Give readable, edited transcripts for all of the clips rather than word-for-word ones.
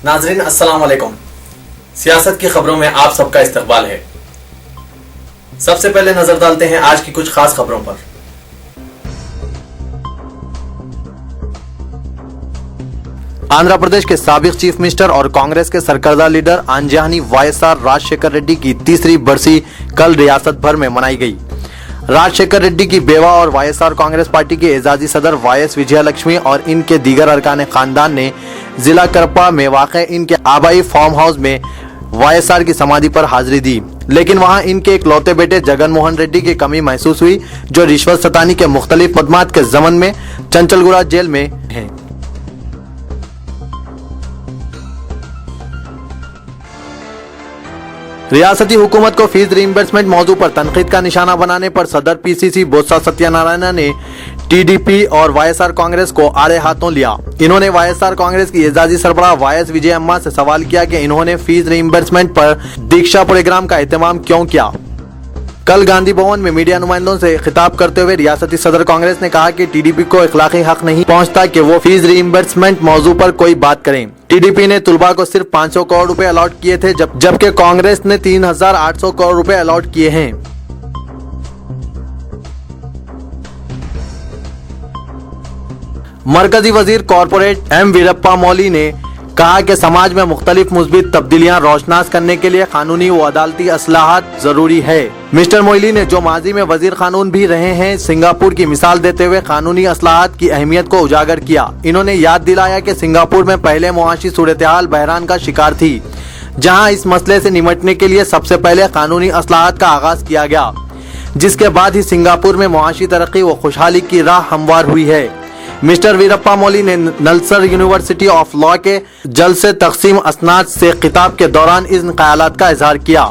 नाज़रीन अस्सलाम वालेकुम। सियासत की खबरों में आप सबका इस्तकबाल है। सबसे पहले नजर डालते हैं आज की कुछ खास खबरों पर। आंध्र प्रदेश के साबिक चीफ मिनिस्टर और कांग्रेस के सरकर्दा लीडर आंजनी वाईएसआर राजशेखर रेड्डी की तीसरी बरसी कल रियासत भर में मनाई गई। राजशेखर रेड्डी की बेवा और वाईएसआर कांग्रेस पार्टी के एजाजी सदर वाईएस विजयलक्ष्मी और इनके दीगर अरकान खानदान ने जिला करपा में वाक़े इनके आबाई फार्म हाउस में वाईएसआर की समाधि पर हाजिरी दी, लेकिन वहां इनके इकलौते बेटे जगन मोहन रेड्डी की कमी महसूस हुई, जो रिश्वत सतानी के मुख्तलिफ मुकदमात के जमन में चंचलगुड़ा जेल में हैं। रियासती हुकूमत को फीस रीइंबर्समेंट मौजू पर तनकीद का निशाना बनाने पर सदर पीसीसी बोत्सा सत्यानारायण ने टीडीपी और वाईएसआर कांग्रेस को आड़े हाथों लिया। इन्होंने वाईएसआर कांग्रेस की एजाजी सरबराह वाईएस विजय अम्मा से सवाल किया कि इन्होंने फीस रीइंबर्समेंट पर दीक्षा प्रोग्राम का एहतमाम क्यों किया। कल गांधी भवन में मीडिया नुमाइंदों से खिताब करते हुए रियासती सदर कांग्रेस ने कहा कि टीडीपी को इखलाकी हक नहीं पहुंचता कि वो फीस रीइंबर्समेंट मौजू पर कोई बात करें। टीडीपी ने तुलबा को सिर्फ 500 करोड़ रुपए अलॉट किए थे, जबकि कांग्रेस ने 3800 करोड़ रुपए अलॉट किए हैं। मरकजी वजीर कॉर्पोरेट एम वीरप्पा मोइली ने कहा कि समाज में मुख्तलिफ मुस्बित तब्दीलियां रोशनास करने के लिए कानूनी व अदालती असलाहत जरूरी है। मिस्टर मोइली ने, जो माजी में वजीर कानून भी रहे हैं, सिंगापुर की मिसाल देते हुए कानूनी असलाहत की अहमियत को उजागर किया। इन्होंने याद दिलाया कि सिंगापुर में पहले मुआशी सूरत-ए-हाल बहरान का शिकार थी, जहां इस मसले से निमटने के लिए सबसे पहले कानूनी असलाहत का आगाज किया गया, जिसके बाद ही सिंगापुर में मुआशी तरक्की व खुशहाली की राह हमवार हुई है। मिस्टर वीरप्पा मोइली ने नलसर यूनिवर्सिटी ऑफ लॉ के जलसे तकसीम असनाद से खिताब के दौरान इन ख्यालात का इजहार किया।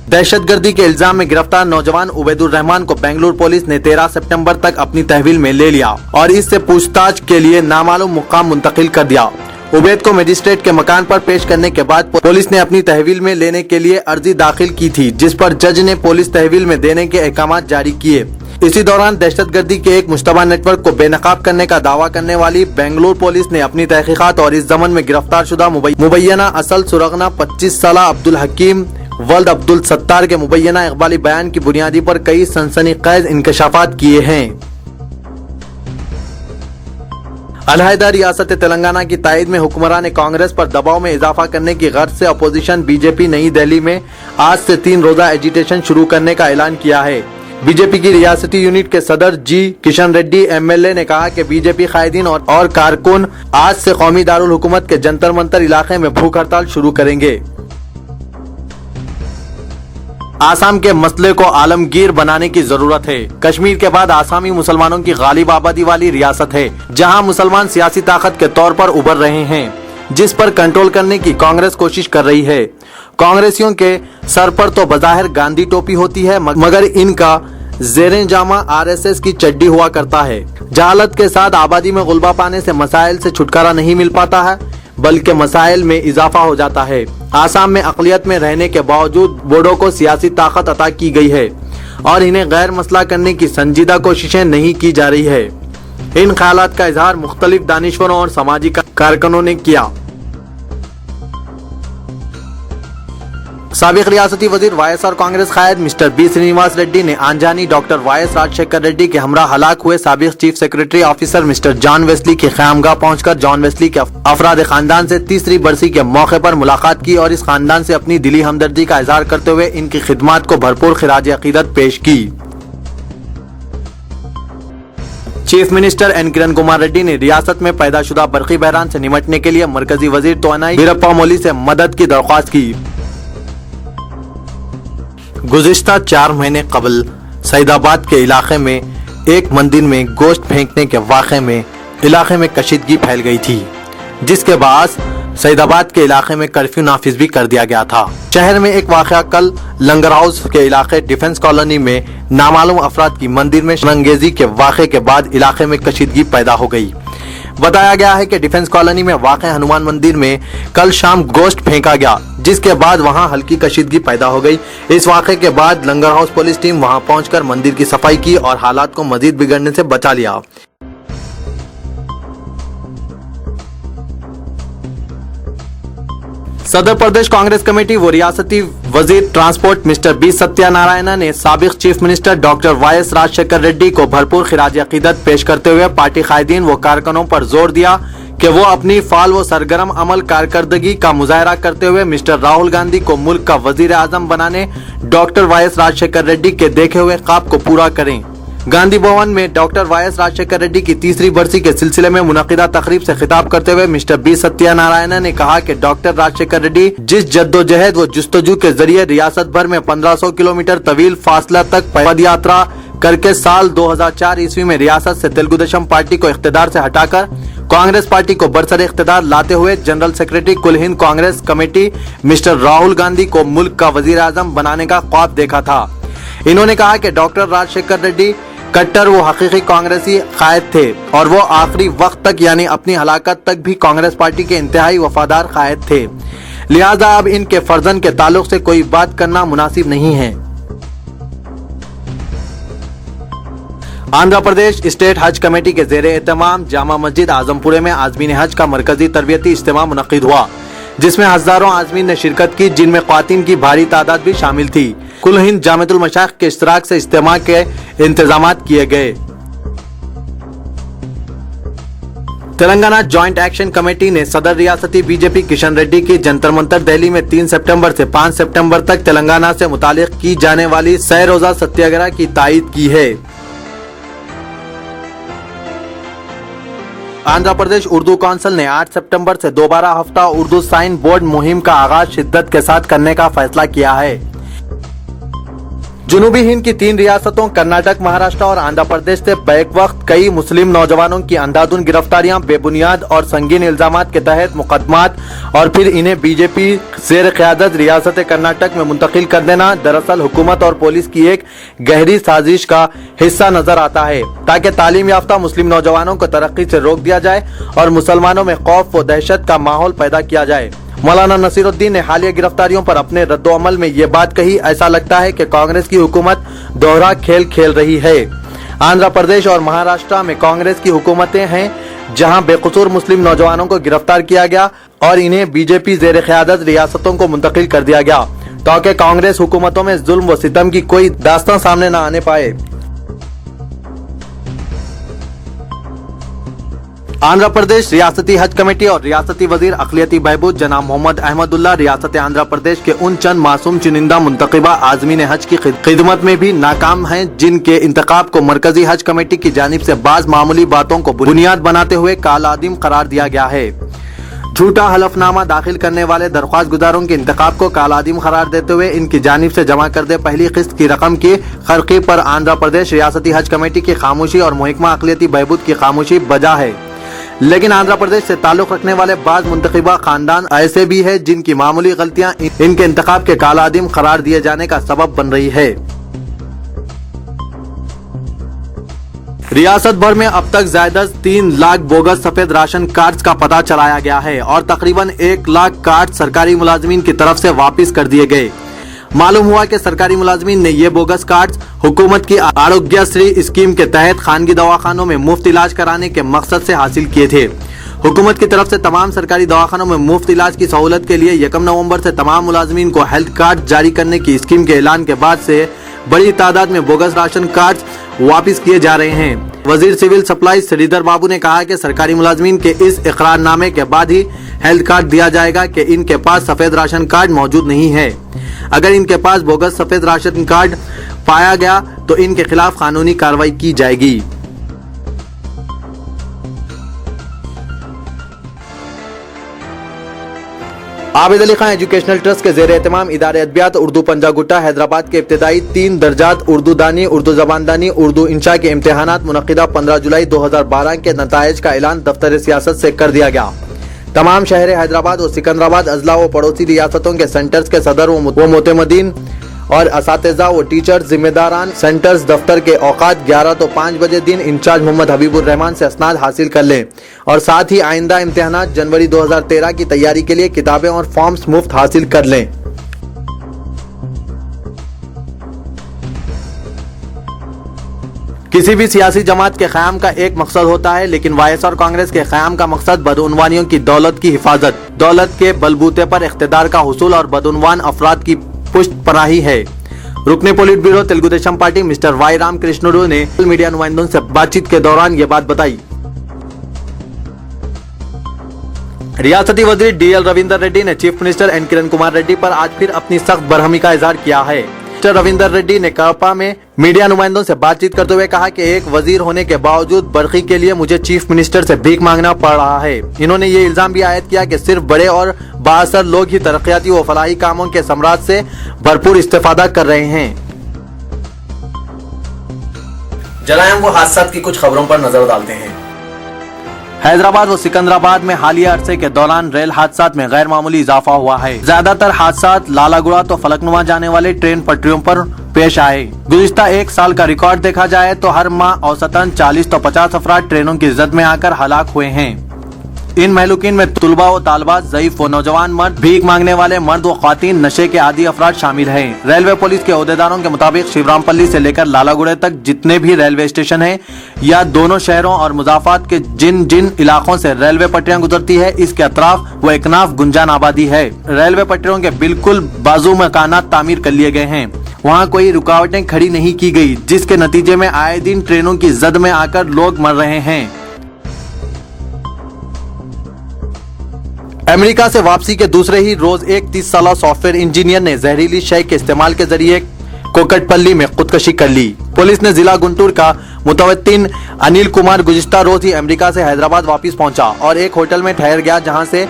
दहशतगर्दी के इल्जाम में गिरफ्तार नौजवान उबैदुर रहमान को बेंगलुरु पुलिस ने 13 सितंबर तक अपनी तहवील में ले लिया और इससे पूछताछ के लिए नामालूम मुकाम मुंतकिल कर दिया। उबैद को मजिस्ट्रेट के मकान पर पेश करने के बाद पुलिस ने अपनी तहवील में लेने के लिए अर्जी दाखिल की थी, जिस पर जज ने पुलिस तहवील में देने के अहकाम जारी किए। इसी दौरान दहशतगर्दी के एक मुश्तबा नेटवर्क को बेनकाब करने का दावा करने वाली बेंगलुरु पुलिस ने अपनी तहकीकात और इस जमन में गिरफ्तार शुदा मुबैना असल सुरगना 25 साल अब्दुल हकीम वल्द अब्दुल सत्तार के मुबैना इकबाली बयान की बुनियादी पर कई सनसनीखेज इंकशाफात किए हैं। अलहदा रियासत तेलंगाना की तायद में हुक्मरान कांग्रेस पर दबाव में इजाफा करने की गर्ज से अपोजिशन बीजेपी नई दिल्ली में आज से 3 रोजा एजिटेशन शुरू करने का ऐलान किया है। बीजेपी की रियासती यूनिट के सदर जी किशन रेड्डी एमएलए ने कहा कि बीजेपी कायदीन और कारकुन आज से कौमी दारुल हुकूमत के जंतर मंतर इलाके में भूख हड़ताल शुरू करेंगे। आसाम के मसले को आलमगीर बनाने की जरूरत है। कश्मीर के बाद आसामी मुसलमानों की गालिब आबादी वाली रियासत है, जहां मुसलमान सियासी ताकत के तौर पर उभर रहे हैं, जिस पर कंट्रोल करने की कांग्रेस कोशिश कर रही है। कांग्रेसियों के सर पर तो बज़ाहिर गांधी टोपी होती है, मगर इनका ज़ेरे जामा आरएसएस की चड्डी हुआ करता है। जहालत के साथ आबादी में गुलबा पाने से मसाइल से छुटकारा नहीं मिल पाता है, बल्कि मसाइल में इजाफा हो जाता है। आसाम में अक़लियत में रहने के बावजूद बोडो को सियासी ताकत अता की गई है और इन्हें गैर मसला करने की संजीदा कोशिशें नहीं की जा रही है। इन ख्यालात का इजहार मुख्तलिफ दानिशवरों और समाजी कारकुनों ने किया। साबिक रियासती वजीर वाईएसआर कांग्रेस कायद मिस्टर बी श्रीनिवास रेड्डी ने आंजनी डॉक्टर वाईएस राजशेखर रेड्डी के हमरा हलाक हुए साबिक chief secretary officer mister John Wesley की क़यामगाह पहुंचकर जॉन वेस्ली के अफराद खानदान से तीसरी बरसी के मौके पर मुलाकात की और इस खानदान से अपनी दिली हमदर्दी का इजहार करते हुए इनकी खिदमत को भरपूर खिराज अकीदत पेश की। Chief minister N Kiran Kumar Reddy ने रियासत में पैदाशुदा बरकी बहरान से निमटने के लिए मरकजी वजीर तोनाई वीरप्पा मोइली से मदद की दरख्वास्त की। गुज़िश्ता 4 महीने कबल सईदाबाद के इलाके में एक मंदिर में गोश्त फेंकने के वाक़े में इलाके में कशीदगी फैल गई थी, जिसके बाद सईदाबाद के इलाके में कर्फ्यू नाफिज भी कर दिया गया था। शहर में एक वाक़या कल लंगर हाउस के इलाके डिफेंस कॉलोनी में नामालूम अफराद की मंदिर में शरंगेजी के वाक़े के बाद इलाके में कशीदगी पैदा हो गई। बताया गया है कि डिफेंस कॉलोनी में वाक़ हनुमान मंदिर में कल शाम गोश्त फेंका गया, जिसके बाद वहां हल्की कशीदगी पैदा हो गई। इस वाक़े के बाद लंगर हाउस पुलिस टीम वहां पहुंचकर मंदिर की सफाई की और हालात को मजीद बिगड़ने से बचा लिया। सदर प्रदेश कांग्रेस कमेटी व रियासती वजीर ट्रांसपोर्ट मिस्टर बी सत्यानारायण ने साबिक chief minister doctor Y S. Rajasekhara Reddy को भरपूर खिराज अकीदत पेश करते हुए पार्टी कायदीन व कारकुनों पर जोर दिया कि वो अपनी फाल व सरगर्म अमल कारकर्दगी का मुजाहरा करते हुए मिस्टर राहुल गांधी को मुल्क का वजीर आजम बनाने डॉक्टर वाई.एस. राजशेखर रेड्डी के देखे हुए ख्वाब को पूरा करें। गांधी भवन में डॉक्टर वाई.एस. राजशेखर रेड्डी की तीसरी बरसी के सिलसिले में मुनक्किदा तकरीब से खिताब करते हुए मिस्टर बी सत्यानारायण ने कहा कि डॉक्टर राजशेखर रेड्डी जिस जद्दोजहद व जुस्तजू के जरिए रियासत भर में 1500 किलोमीटर तवील फासला तक पद यात्रा करके साल 2004 ईस्वी में रियासत से तेलुगु देशम पार्टी को इख्तिदार से हटाकर कांग्रेस पार्टी को बरसरे इख्तिदार लाते हुए जनरल सेक्रेटरी कुल हिंद कांग्रेस कमेटी मिस्टर राहुल गांधी को मुल्क का वजीर आजम बनाने का ख्वाब देखा था। इन्होंने कहा कि डॉक्टर राजशेखर रेड्डी कट्टर वो हकीकी कांग्रेसी कायद थे और वो आखिरी वक्त तक यानी अपनी हलाकत तक भी कांग्रेस पार्टी के इंतहाई वफादार कायद थे, लिहाजा अब इनके फर्जन के ताल्लुक से कोई बात करना मुनासिब नहीं है। आंध्र प्रदेश स्टेट हज कमेटी के ज़ेरे एहतमाम जामा मस्जिद आजमपुरे में आज़मीन हज का मरकजी तरबियती इज्तिमा मुनक्किद हुआ, जिसमें हजारों आज़मीन ने शिरकत की, जिनमें ख्वातीन की भारी तादाद भी शामिल थी। कुल हिंद जामिअतुल मशाइख के इश्तिराक से इज्तिमा के इंतजामात किए गए। तेलंगाना जॉइंट एक्शन कमेटी ने सदर रियासती बीजेपी किशन रेड्डी की जंतर मंतर दिल्ली में 3 सितंबर से 5 सितंबर तक तेलंगाना से मुतालिक की जाने वाली सह रोजा सत्याग्रह की तायीद की है। आंध्र प्रदेश उर्दू काउंसिल ने 8 सितंबर से दोबारा हफ्ता उर्दू साइन बोर्ड मुहिम का आगाज शिद्दत के साथ करने का फैसला किया है। जनूबी हिंद की 3 रियासतों कर्नाटक, महाराष्ट्र और आंध्र प्रदेश से बैक वक्त कई मुस्लिम नौजवानों की अंधाधुंध गिरफ्तारियां, बेबुनियाद और संगीन इल्जामात के तहत मुकदमात और फिर इन्हें बीजेपी ज़ेर क़यादत रियासत कर्नाटक में मुंतकिल कर देना दरअसल हुकूमत और पुलिस की एक गहरी साजिश का हिस्सा नजर आता है, ताकि तालीम याफ्ता मुस्लिम नौजवानों को तरक्की से रोक दिया जाए और मुसलमानों में खौफ व दहशत का माहौल पैदा किया जाए। मौलाना नसीरुद्दीन ने हालिया गिरफ्तारियों पर अपने रद्दो अमल में ये बात कही, ऐसा लगता है कि कांग्रेस की हुकूमत दोहरा खेल खेल रही है। आंध्र प्रदेश और महाराष्ट्र में कांग्रेस की हुकूमतें हैं जहां बेकसूर मुस्लिम नौजवानों को गिरफ्तार किया गया और इन्हें बीजेपी ज़ेर क़यादत रियासतों को मुंतकिल कर दिया गया, ताकि कांग्रेस हुकूमतों में जुल्म व सितम की कोई दास्तां सामने न आने पाए। आंध्र प्रदेश रियासती हज कमेटी और रियासती वजीर अक़लियती बहबूद जनाब मोहम्मद अहमदुल्ला रियासत आंध्र प्रदेश के उन चंद मासूम चुनिंदा मुंतखबा आज़मीन हज की खिदमत में भी नाकाम हैं, जिनके इंतखाब को मरकजी हज कमेटी की जानिब से बाज़ मामूली बातों को बुनियाद बनाते हुए कालादिम करार दिया गया है। झूठा हलफनामा दाखिल करने वाले दरख्वास्त गुजारों के इंतखाब को कालादिम करार देते हुए इनकी जानिब से जमा करदे पहली किस्त की रकम की खर्की पर आंध्र प्रदेश रियासती हज कमेटी की खामोशी और महकमा अक़लियती बहबूद की खामोशी बजा है। लेकिन आंध्र प्रदेश से ताल्लुक रखने वाले बाज़ मुंतखबा खानदान ऐसे भी है जिनकी मामूली गलतियां इनके इंतखाब के कालादिम करार दिए जाने का सबब बन रही है। रियासत भर में अब तक ज़ायदा 3 लाख बोगस सफेद राशन कार्ड्स का पता चलाया गया है और तकरीबन 1 लाख कार्ड सरकारी मुलाजमीन की तरफ से वापस कर दिए गए। मालूम हुआ कि सरकारी मुलाजमीन ने ये बोगस कार्ड्स हुकूमत की आरोग्यश्री स्कीम के तहत खानगी दवाखानों में मुफ्त इलाज कराने के मकसद से हासिल किए थे। हुकूमत की तरफ से तमाम सरकारी दवाखानों में मुफ्त इलाज की सहूलत के लिए 1 नवंबर से तमाम मुलाजमीन को हेल्थ कार्ड जारी करने की स्कीम के ऐलान के बाद से बड़ी तादाद में बोगस राशन कार्ड वापस किए जा रहे हैं। वजीर सिविल सप्लाईज श्रीधर बाबू ने कहा कि सरकारी मुलाजमीन के इस इकरारनामे के बाद ही हेल्थ कार्ड दिया जाएगा कि इनके पास सफेद राशन कार्ड मौजूद नहीं है। अगर इनके पास बोगस सफेद राशन कार्ड पाया गया तो इनके खिलाफ कानूनी कार्रवाई की जाएगी। आबिद अली खान एजुकेशनल ट्रस्ट के ज़ेर एहतमाम इदारे अदबियात उर्दू पंजागुट्टा हैदराबाद के इब्तदाई 3 दर्जात उर्दू दानी, उर्दू ज़बानदानी, उर्दू इंशा के इम्तिहानात मुनक़िदा 15 जुलाई 2012 के नताइज का ऐलान दफ्तर सियासत से कर दिया गया। तमाम शहर हैदराबाद और सिकंदराबाद, अजला व पड़ोसी रियासतों के सेंटर्स के सदर व मोतमदीन اور اساتذہ و ٹیچر ذمہ داران سینٹرز دفتر کے اوقات 11 تو 5 بجے دن انچارج محمد حبیب الرحمان سے اسناد حاصل کر لیں اور ساتھ ہی آئندہ امتحانات جنوری 2013 کی تیاری کے لیے کتابیں اور فارمز مفت حاصل کر لیں۔ کسی بھی سیاسی جماعت کے قیام کا ایک مقصد ہوتا ہے، لیکن وائی ایس آر کانگریس کے قیام کا مقصد بدعنوانیوں کی دولت کی حفاظت، دولت کے بلبوتے پر اقتدار کا حصول اور بدعنوان افراد کی پشت پناہی ہے۔ رکن polit bureau Telugu Desam party mister Y Ram Krishnudu نے میڈیا نمائندوں سے بات چیت کے دوران یہ بات بتائی۔ ریاستی وزیر ڈی ایل رویندر ریڈی نے چیف منسٹر این کرن کمار ریڈی پر آج پھر اپنی سخت برہمی کا اظہار کیا ہے۔ مسٹر رویندر ریڈی نے کڑپا میں میڈیا نمائندوں سے بات چیت کرتے ہوئے کہا کہ ایک وزیر ہونے کے باوجود برقی کے لیے مجھے چیف منسٹر سے بھیک مانگنا پڑ رہا ہے۔ انہوں نے یہ الزام بھی عائد کیا کہ صرف بڑے اور بااثر لوگ ہی ترقیاتی و فلاحی کاموں کے ثمرات سے بھرپور استفادہ کر رہے ہیں۔ جرائم و حادثات کی کچھ خبروں پر نظر ڈالتے ہیں۔ حیدرآباد و سکندرآباد میں حالیہ عرصے کے دوران ریل حادثات میں غیر معمولی اضافہ ہوا ہے۔ زیادہ تر حادثات لالا گڑا تو فلکنما جانے والے ٹرین پٹریوں پر پیش آئے۔ گزشتہ ایک سال کا ریکارڈ دیکھا جائے تو ہر ماہ اوسطاً 40 تو 50 افراد ٹرینوں کی زد میں آ کر ہلاک ہوئے ہیں۔ ان مہلوکین میں طلباء و طالبات، ضعیف و نوجوان مرد، بھیک مانگنے والے مرد و خواتین، نشے کے عادی افراد شامل ہیں۔ ریلوے پولیس کے عہدیداروں کے مطابق شیورام پلی سے لے کر لالا گڑے تک جتنے بھی ریلوے اسٹیشن ہیں یا دونوں شہروں اور مضافات کے جن علاقوں سے ریلوے پٹریاں گزرتی ہے، اس کے اطراف و اکناف گنجان آبادی ہے۔ ریلوے پٹریوں کے بالکل بازو مکانات تعمیر کر لیے گئے ہیں، وہاں کوئی رکاوٹیں کھڑی نہیں کی گئی، جس کے نتیجے میں آئے دن ٹرینوں کی زد میں آ کر لوگ مر رہے ہیں۔ امریکہ سے واپسی کے دوسرے ہی روز ایک 30 سالہ سافٹ ویئر انجینئر نے زہریلی شے کے استعمال کے ذریعے کوکٹ پلی میں خودکشی کر لی۔ پولیس نے ضلع گنٹور کا متوطن انیل کمار گزشتہ روز ہی امریکہ سے حیدرآباد واپس پہنچا اور ایک ہوٹل میں ٹھہر گیا، جہاں سے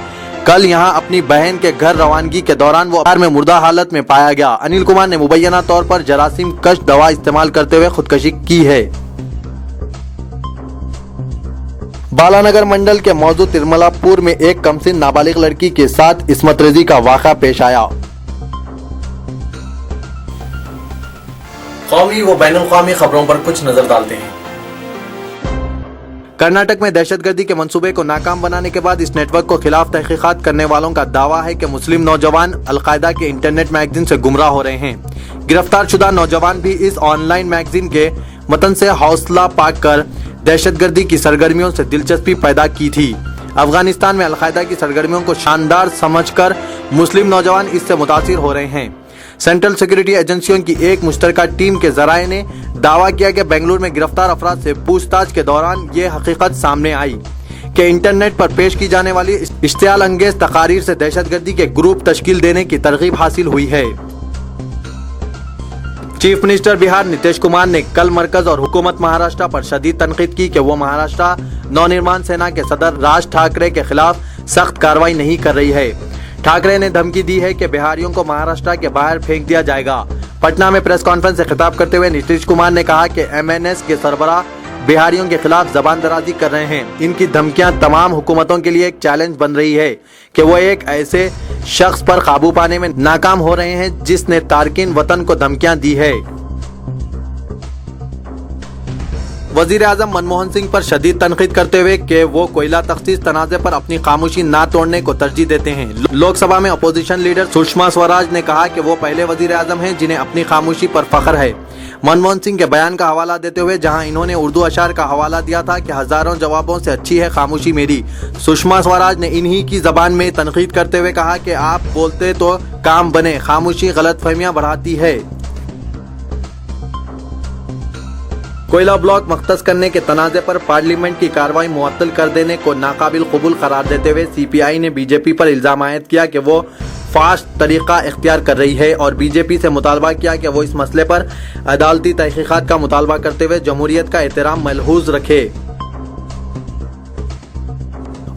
کل یہاں اپنی بہن کے گھر روانگی کے دوران وہ کار میں مردہ حالت میں پایا گیا۔ انیل کمار نے مبینہ طور پر جراثیم کش دوا استعمال کرتے ہوئے خودکشی کی ہے۔ بالانگر منڈل کے موضوع ترملا پور میں ایک کمسن نابالغ لڑکی کے ساتھ عصمت ریزی کا واقعہ پیش آیا۔ قومی و بین الاقوامی خبروں پر کچھ نظر ڈالتے ہیں۔ کرناٹک میں دہشت گردی کے منصوبے کو ناکام بنانے کے بعد اس نیٹ ورک کو خلاف تحقیقات کرنے والوں کا دعویٰ ہے کہ مسلم نوجوان القاعدہ کے انٹرنیٹ میگزین سے گمراہ ہو رہے ہیں۔ گرفتار شدہ نوجوان بھی اس آن لائن میگزین کے متن سے حوصلہ پا کر دہشت گردی کی سرگرمیوں سے دلچسپی پیدا کی تھی۔ افغانستان میں القاعدہ کی سرگرمیوں کو شاندار سمجھ کر مسلم نوجوان اس سے متاثر ہو رہے ہیں۔ سینٹرل سیکورٹی ایجنسیوں کی ایک مشترکہ ٹیم کے ذرائع نے دعویٰ کیا کہ بنگلور میں گرفتار افراد سے پوچھ تاچھ کے دوران یہ حقیقت سامنے آئی کہ انٹرنیٹ پر پیش کی جانے والی اشتعال انگیز تقاریر سے دہشت گردی کے گروپ تشکیل دینے کی ترغیب حاصل ہوئی ہے۔ چیف منسٹر بہار نتیش کمار نے کل مرکز اور حکومت مہاراشٹر پر شدید تنقید کی کہ وہ مہاراشٹر نونرمان سینا کے صدر راج ٹھاکرے کے خلاف سخت کارروائی نہیں کر رہی ہے۔ ٹھاکرے نے دھمکی دی ہے کہ بہاریوں کو مہاراشٹر کے باہر پھینک دیا جائے گا۔ پٹنہ میں پریس کانفرنس سے خطاب کرتے ہوئے نتیش کمار نے کہا کہ MNS کے سربراہ بہاریوں کے خلاف زبان درازی کر رہے ہیں۔ ان کی دھمکیاں تمام حکومتوں کے لیے ایک چیلنج بن رہی ہے کہ وہ ایک ایسے شخص پر قابو پانے میں ناکام ہو رہے ہیں جس نے تارکین وطن کو دھمکیاں دی ہے۔ وزیر اعظم منموہن سنگھ پر شدید تنقید کرتے ہوئے کہ وہ کوئلہ تخصیص تنازع پر اپنی خاموشی نہ توڑنے کو ترجیح دیتے ہیں۔ لوک سبھا میں اپوزیشن لیڈر سشما سوراج نے کہا کہ وہ پہلے وزیر اعظم ہیں جنہیں اپنی خاموشی پر فخر ہے۔ منموہن سنگھ کے بیان کا حوالہ دیتے ہوئے جہاں انہوں نے اردو اشعار کا حوالہ دیا تھا کہ ہزاروں جوابوں سے اچھی ہے خاموشی میری، سشما سوراج نے انہی کی زبان میں تنقید کرتے ہوئے کہا کہ آپ بولتے تو کام بنے، خاموشی غلط فہمیاں بڑھاتی ہے۔ کوئلہ بلاک مختص کرنے کے تنازع پر پارلیمنٹ کی کارروائی معطل کر دینے کو ناقابل قبول قرار دیتے ہوئے CPI نے BJP پر الزام عائد کیا کہ وہ فاسٹ طریقہ اختیار کر رہی ہے اور BJP سے مطالبہ کیا کہ وہ اس مسئلے پر عدالتی تحقیقات کا مطالبہ کرتے ہوئے جمہوریت کا احترام ملحوظ رکھے۔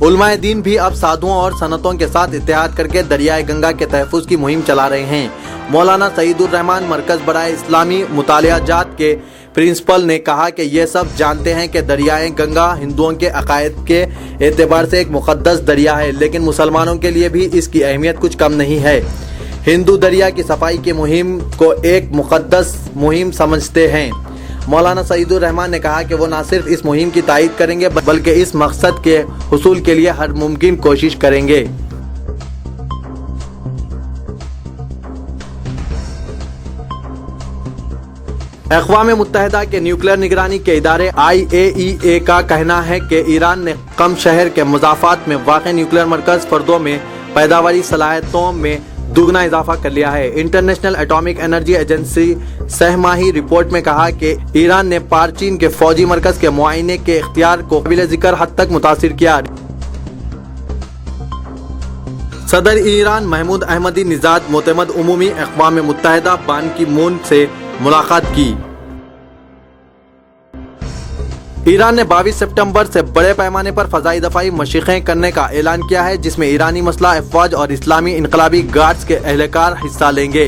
علماء دین بھی اب سادھوؤں اور سنتوں کے ساتھ اتحاد کر کے دریائے گنگا کے تحفظ کی مہم چلا رہے ہیں۔ مولانا سعید الرحمان مرکز برائے اسلامی مطالعہ جات کے پرنسپل نے کہا کہ یہ سب جانتے ہیں کہ دریائے گنگا ہندوؤں کے عقائد کے اعتبار سے ایک مقدس دریا ہے، لیکن مسلمانوں کے لیے بھی اس کی اہمیت کچھ کم نہیں ہے۔ हिंदू दरिया की सफाई की मुहिम को एक मुकद्दस मुहिम समझते हैं। मौलाना सईदुर रहमान ने कहा कि वो न सिर्फ इस मुहिम की तायीद करेंगे बल्कि इस मकसद के हुसूल के लिए हर मुमकिन कोशिश करेंगे। अक़वाम मुत्तहिदा के न्यूक्लियर निगरानी के इदारे IAEA का कहना है कि ईरान ने कम शहर के मुज़ाफ़ात में वाक़ न्यूक्लियर मरकज़ फर्दों में पैदावारी सलाहियतों में दुगना इजाफा कर लिया है। इंटरनेशनल एटॉमिक एनर्जी एजेंसी सहमाही रिपोर्ट में कहा कि ईरान ने पारचीन के फौजी मरकज के मुआयने के इख्तियार को काबिल ज़िक्र हद तक मुतासिर किया। सदर ईरान महमूद अहमदी निजाद मोतमद उमूमी अक़वाम मुत्तहिदा बान की मून से मुलाकात की। ईरान ने 22 सितंबर से बड़े पैमाने पर फ़ज़ाई दफ़ाई मशक़ें करने का ऐलान किया है, जिसमें ईरानी मसला अफ़वाज और इस्लामी इनकलाबी गार्ड्स के अहलकार हिस्सा लेंगे।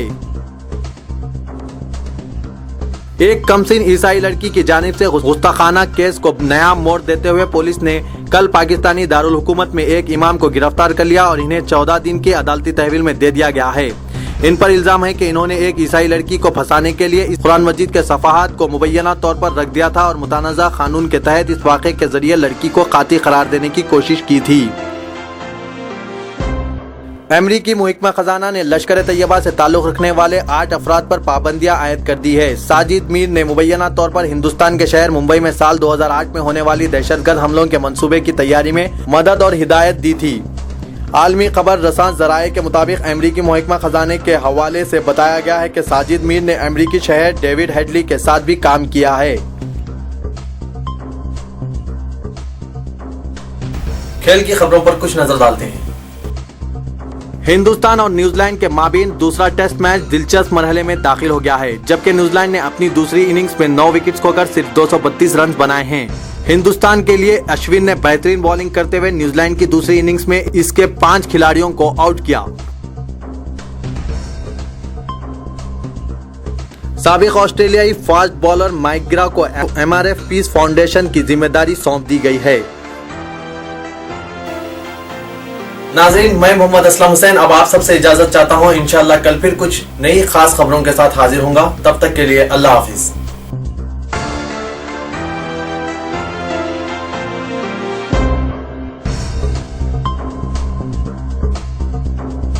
एक कमसिन ईसाई लड़की की जानिब से गुस्ताखाना केस को नया मोड़ देते हुए पुलिस ने कल पाकिस्तानी दारुल हुकूमत में एक इमाम को गिरफ्तार कर लिया और इन्हें 14 दिन की अदालती तहवील में दे दिया गया है। इन पर इल्जाम है कि इन्होंने एक ईसाई लड़की को फंसाने के लिए इस कुरान मजीद के सफ़हात को मुबैना तौर पर रख दिया था और मुतनाज़ा कानून के तहत इस वाक़े के जरिए लड़की को कातिल करार देने की कोशिश की थी। अमरीकी महकमा खजाना ने लश्कर तैयबा से ताल्लुक़ रखने वाले 8 अफराद पर पाबंदियां आयद कर दी है। साजिद मीर ने मुबैना तौर पर हिंदुस्तान के शहर मुंबई में साल 2008 में होने वाली दहशतगर्द हमलों के मंसूबे की तैयारी में मदद और हिदायत दी थी। आलमी खबर रसां ज़राए के मुताबिक अमरीकी महकमा खजाने के हवाले से बताया गया है कि साजिद मीर ने अमरीकी शहर डेविड हेडली के साथ भी काम किया है। खेल की खबरों पर कुछ नजर डालते हैं। हिंदुस्तान और न्यूजीलैंड के माबीन दूसरा टेस्ट मैच दिलचस्प मरहले में दाखिल हो गया है, जबकि न्यूजीलैंड ने अपनी दूसरी इनिंग्स में 9 विकेट्स खोकर सिर्फ 232 रन बनाए हैं। हिंदुस्तान के लिए अश्विन ने बेहतरीन बॉलिंग करते हुए न्यूजीलैंड की दूसरी इनिंग्स में इसके 5 खिलाड़ियों को आउट किया। साबिक ऑस्ट्रेलियाई फास्ट बॉलर माइग्रा को MRF पीस फाउंडेशन की जिम्मेदारी सौंप दी गई है। नाज़रीन, मैं मोहम्मद असलम हुसैन अब आप सबसे इजाजत चाहता हूँ। इंशाअल्लाह कल फिर कुछ नई खास खबरों के साथ हाजिर होऊंगा। तब तक के लिए अल्लाह हाफिज।